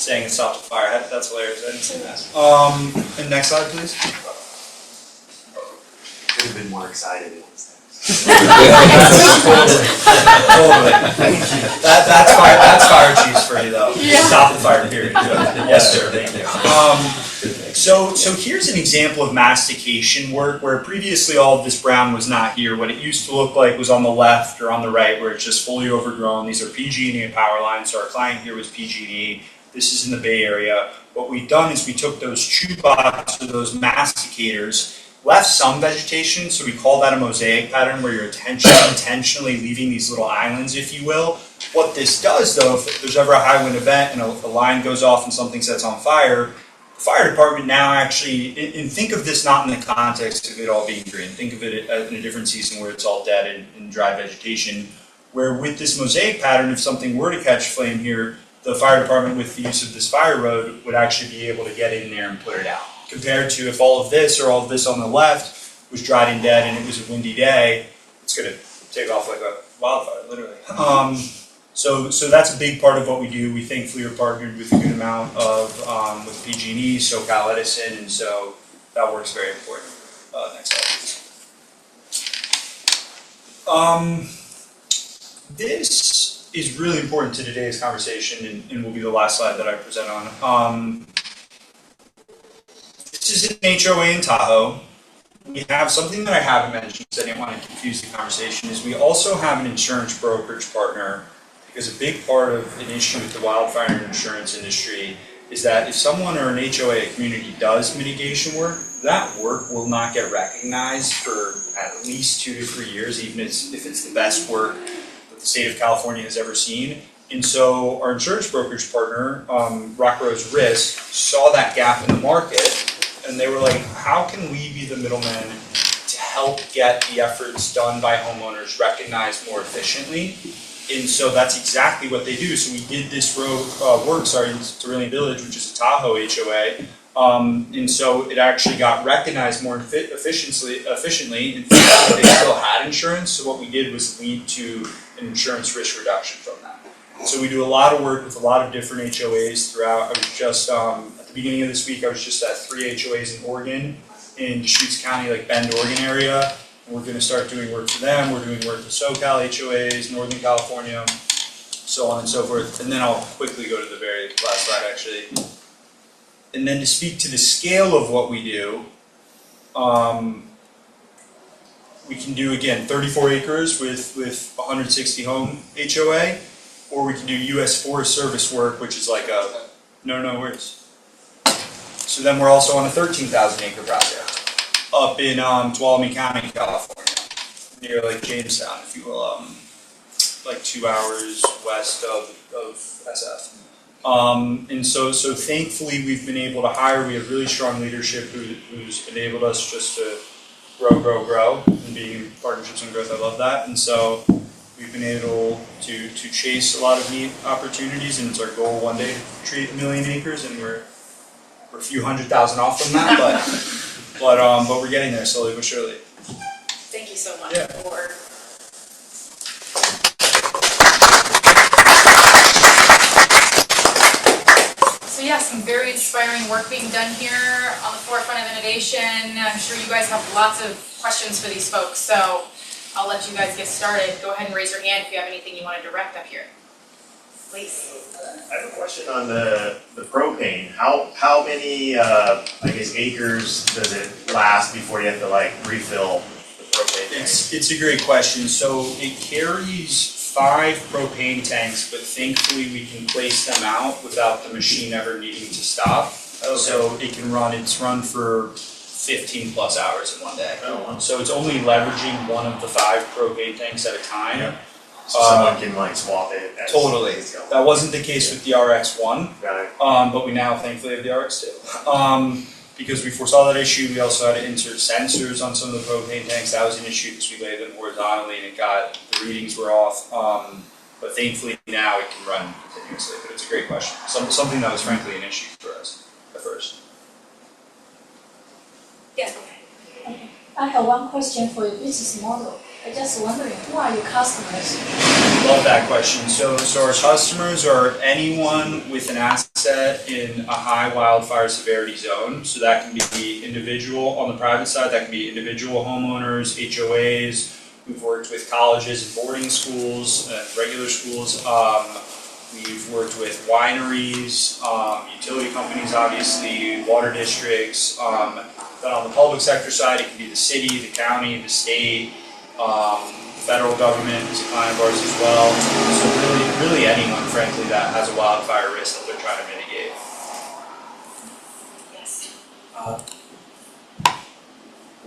saying it stopped the fire. That's hilarious. I didn't see that. And next slide, please. Could have been more excited instead. That's fire chiefs for you, though. Yeah. Stop the fire, period. Yes, sir. Thank you. So here's an example of mastication work where previously all of this brown was not here. What it used to look like was on the left or on the right where it's just fully overgrown. These are PG&E and power lines. So our client here was PG&E. This is in the Bay Area. What we've done is we took those chew bots or those masticators, left some vegetation, so we call that a mosaic pattern where you're intentionally leaving these little islands, if you will. What this does, though, if there's ever a high wind event and a line goes off and something sets on fire, the fire department now actually, and think of this not in the context of it all being green, think of it in a different season where it's all dead and dry vegetation, where with this mosaic pattern, if something were to catch flame here, the fire department with the use of this fire road would actually be able to get in there and put it out. Compared to if all of this or all of this on the left was dried and dead and it was a windy day, it's going to take off like a wildfire, literally. So that's a big part of what we do. We thankfully are partnered with a good amount of with PG&E, SoCal Edison, and so that works very important. Next slide, please. This is really important to today's conversation, and will be the last slide that I present on. This is an HOA in Tahoe. We have something that I haven't mentioned because I didn't want to confuse the conversation, is we also have an insurance brokerage partner, because a big part of an issue with the wildfire insurance industry is that if someone or an HOA, a community, does mitigation work, that work will not get recognized for at least 2 to 3 years, even if it's the best work that the state of California has ever seen. And so our insurance brokerage partner, Rock Rose Risk, saw that gap in the market, and they were like, how can we be the middleman to help get the efforts done by homeowners recognized more efficiently? And so that's exactly what they do. So we did this work, in Cerulean Village, which is a Tahoe HOA, and so it actually got recognized more efficiently. In fact, they still had insurance, so what we did was lead to an insurance risk reduction from that. So we do a lot of work with a lot of different HOAs throughout. I was just, at the beginning of this week, I was just at 3 HOAs in Oregon, in Deschutes County, like Bend, Oregon area. We're going to start doing work for them. We're doing work with SoCal HOAs, Northern California, so on and so forth. And then I'll quickly go to the very last slide, actually. And then to speak to the scale of what we do, we can do, again, 34 acres with 160 home HOA, or we can do US Forest Service work, which is like a, no worries. So then we're also on a 13,000 acre project up in Tuolumne County, California, near like Jamestown, if you will, like 2 hours west of SF. And so thankfully we've been able to hire. We have really strong leadership who's enabled us just to grow, and being in partnerships and growth, I love that. And so we've been able to chase a lot of neat opportunities, and it's our goal one day to treat 1 million acres, and we're a few 100,000 off from that, but we're getting there slowly but surely. Thank you so much for. So yeah, some very inspiring work being done here on the forefront of innovation. I'm sure you guys have lots of questions for these folks, so I'll let you guys get started. Go ahead and raise your hand if you have anything you want to direct up here. Please. I have a question on the propane. How many, I guess, acres does it last before you have to like refill the propane tank? It's a great question. So it carries 5 propane tanks, but thankfully we can place them out without the machine ever needing to stop. Okay. So it can run, it's run for 15 plus hours in one day. Oh, wow. So it's only leveraging one of the 5 propane tanks at a time. Yeah. So someone can like swap it as Totally. it's going. That wasn't the case with the RX-1, Got it. but we now thankfully have the RX-2. Because we foresaw that issue, we also had to insert sensors on some of the propane tanks. That was an issue because we laid them horizontally and the readings were off. But thankfully now it can run continuously. But it's a great question. Something that was frankly an issue for us at first. Yes. I have one question for your business model. I'm just wondering, who are your customers? Love that question. So our customers are anyone with an asset in a high wildfire severity zone. So that can be individual, on the private side, that can be individual homeowners, HOAs. We've worked with colleges and boarding schools, regular schools. We've worked with wineries, utility companies, obviously, water districts. Then on the public sector side, it can be the city, the county, the state. Federal government is a client of ours as well. So really anyone, frankly, that has a wildfire risk that they're trying to mitigate. Yes.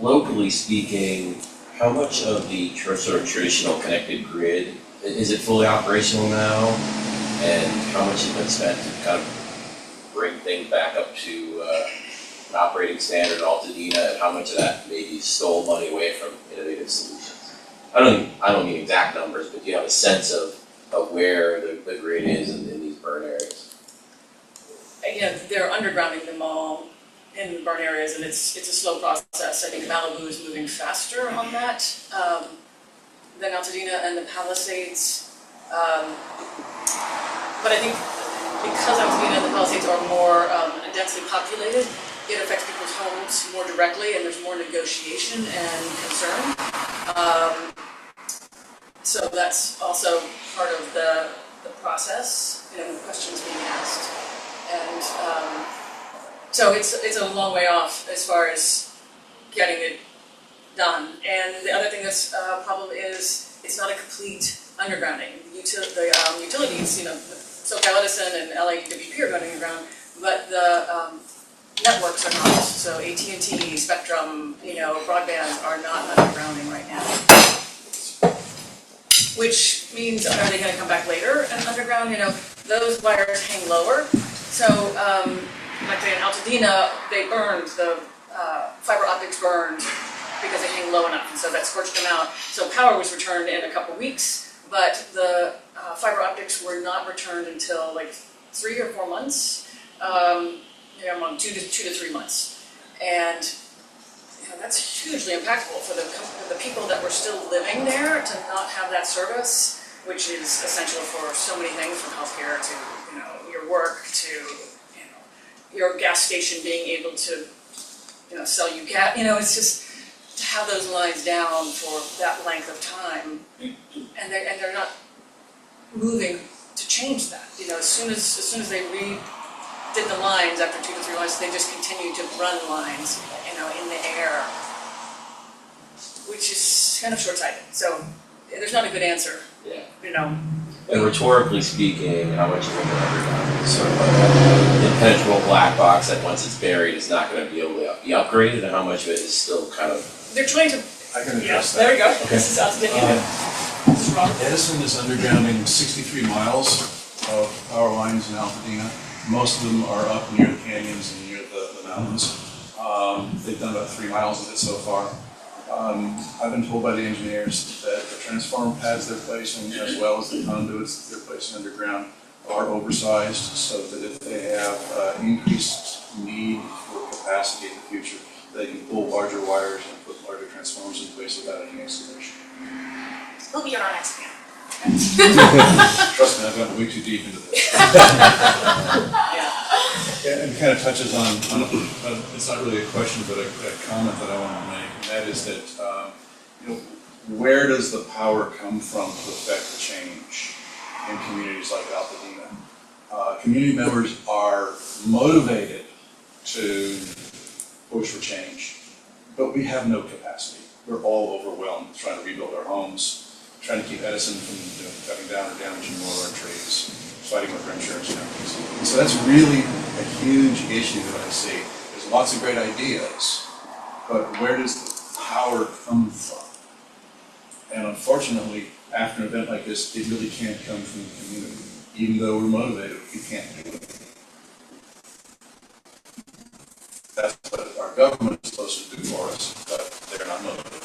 Locally speaking, how much of the sort of traditional connected grid, is it fully operational now? And how much has been spent to kind of bring things back up to an operating standard in Altadena, and how much of that maybe stole money away from innovative solutions? I don't mean exact numbers, but do you have a sense of where the grid is in these burn areas? Yeah, they're undergrounding them all in the burn areas, and it's a slow process. I think Malibu is moving faster on that than Altadena and the Palisades. But I think because Altadena and the Palisades are more densely populated, it affects people's homes more directly, and there's more negotiation and concern. So that's also part of the process, the questions being asked. And so it's a long way off as far as getting it done. And the other thing that's a problem is it's not a complete undergrounding. The utilities, SoCal Edison and LADWP are going underground, but the networks are not. So AT&T, Spectrum, broadband are not undergrounding right now. Which means, are they going to come back later and underground? Those wires hang lower. So, like in Altadena, they burned, the fiber optics burned because they hang low enough, and so that scorched them out. So power was returned in a couple weeks, but the fiber optics were not returned until like 3 or 4 months, 2 to 3 months. And that's hugely impactful for the people that were still living there to not have that service, which is essential for so many things, from healthcare to your work to your gas station being able to sell you gas. It's just to have those lines down for that length of time, and they're not moving to change that. As soon as they redid the lines after 2 to 3 months, they just continued to run lines, in the air, which is kind of short-sighted. So there's not a good answer. Yeah. And rhetorically speaking, how much of it is sort of like an impenetrable black box that once it's buried is not going to be able to be upgraded, and how much of it is still kind of... They're trying to... I can address that. There we go. Okay. This is Altadena. This is Robert. Edison is undergrounding 63 miles of power lines in Altadena. Most of them are up near the canyons and near the mountains. They've done about 3 miles of it so far. I've been told by the engineers that the transformer pads they're placing, as well as the conduits that they're placing underground, are oversized, so that if they have increased need for capacity in the future, they can pull larger wires and put larger transformers in place without any excavation. Who'll be on our next panel? Trust me, I've gone way too deep into this. Yeah, and it kind of touches on it's not really a question, but a comment that I want to make, and that is that, where does the power come from to affect the change? in communities like Altadena. Community members are motivated to push for change, but we have no capacity. We're all overwhelmed trying to rebuild our homes, trying to keep Edison from cutting down or damaging more of our trees, fighting with our insurance companies. And so that's really a huge issue that I see. There's lots of great ideas, but where does the power come from? And unfortunately, after an event like this, it really can't come from the community. Even though we're motivated, we can't do it. That's what our government is supposed to do for us, but they're not motivated.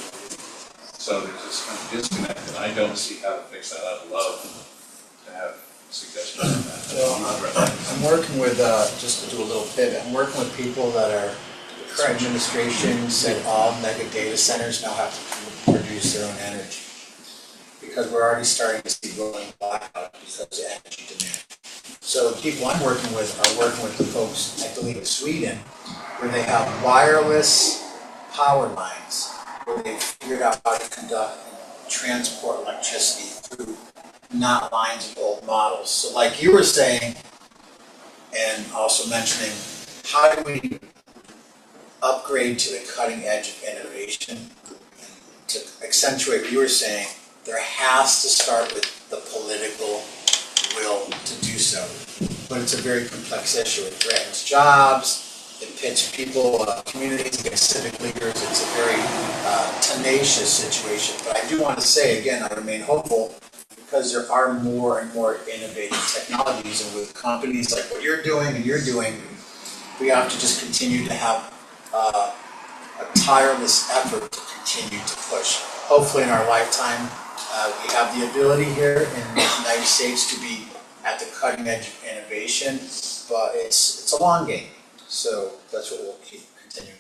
So there's this kind of disconnect, and I don't see how to fix that. I'd love to have suggestions on that. Well, I'm working with, just to do a little pivot, I'm working with people that are, the current administration said all mega data centers now have to produce their own energy. Because we're already starting to see rolling blackout because of energy demand. So the people I'm working with are working with the folks, I believe, in Sweden, where they have wireless power lines, where they've figured out how to conduct and transport electricity through not lines of old models. So like you were saying, and also mentioning, how do we upgrade to the cutting edge of innovation? And to accentuate what you were saying, there has to start with the political will to do so. But it's a very complex issue. It threatens jobs, it pits people, communities against civic leaders. It's a very tenacious situation. But I do want to say, again, I remain hopeful because there are more and more innovative technologies. And with companies like what you're doing and you're doing, we have to just continue to have a tireless effort to continue to push. Hopefully in our lifetime, we have the ability here in the United States to be at the cutting edge of innovation, but it's a long game. So that's what we'll keep continuing.